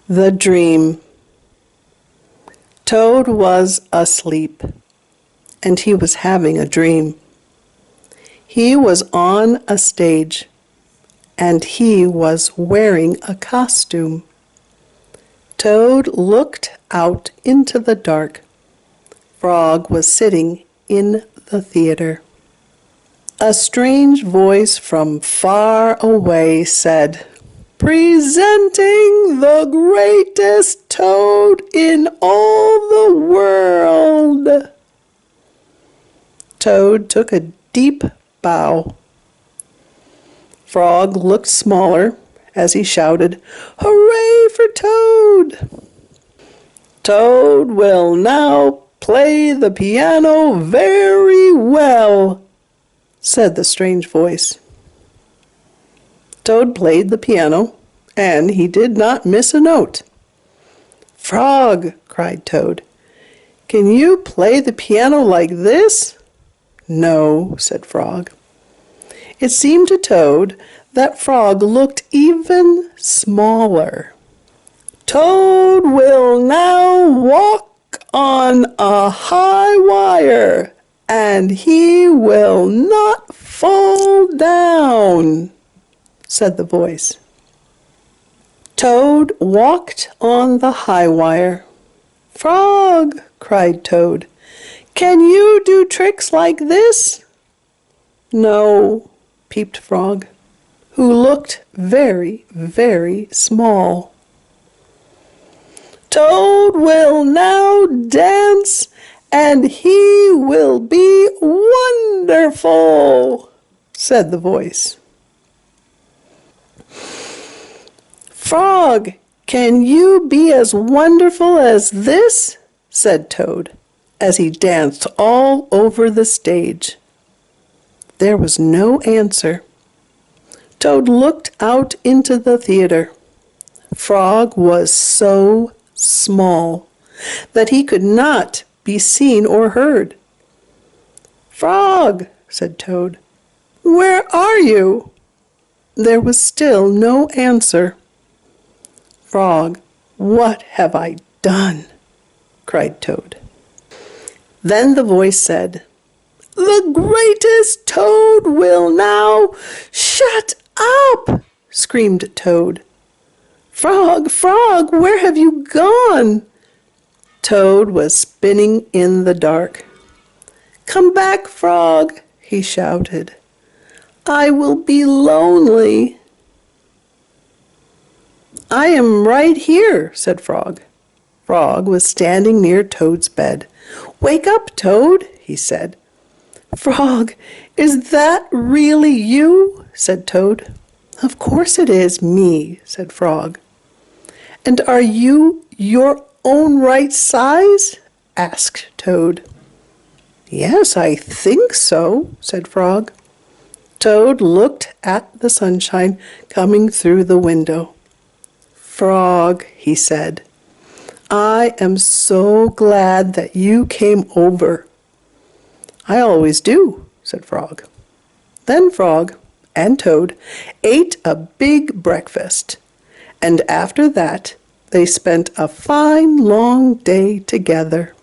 The dream. Toad was asleep, and he was having a dream. He was on a stage, and he was wearing a costume. Toad looked out into the dark. Frog was sitting in the theater. A strange voice from far away said, "Presenting the greatest toad in all the world." Toad took a deep bow. Frog looked smaller as he shouted, "Hooray for Toad!" "Toad will now play the piano very well," said the strange voice. Toad played the piano, and he did not miss a note. "Frog," cried Toad, "can you play the piano like this?" "No," said Frog. It seemed to Toad that Frog looked even smaller. "Toad will now walk on a high wire, and he will not fall down," said the voice. Toad walked on the high wire. "Frog," cried Toad, "can you do tricks like this?" "No," peeped Frog, who looked very, very small. "Toad will now dance, and he will be wonderful," said the voice. "Frog, can you be as wonderful as this?" said Toad, as he danced all over the stage. There was no answer. Toad looked out into the theater. Frog was so small that he could not be seen or heard. "Frog," said Toad, "where are you?" There was still no answer. "Frog, what have I done?" cried Toad. Then the voice said, "The greatest Toad will now—" "Shut up!" screamed Toad. "Frog, Frog, where have you gone?" Toad was spinning in the dark. "Come back, Frog," he shouted. "I will be lonely." "I am right here," said Frog. Frog was standing near Toad's bed. "Wake up, Toad," he said. "Frog, is that really you?" said Toad. "Of course it is me," said Frog. "And are you your own right size?" asked Toad. "Yes, I think so," said Frog. Toad looked at the sunshine coming through the window. "Frog," he said, "I am so glad that you came over." "I always do," said Frog. Then Frog and Toad ate a big breakfast, and after that they spent a fine long day together.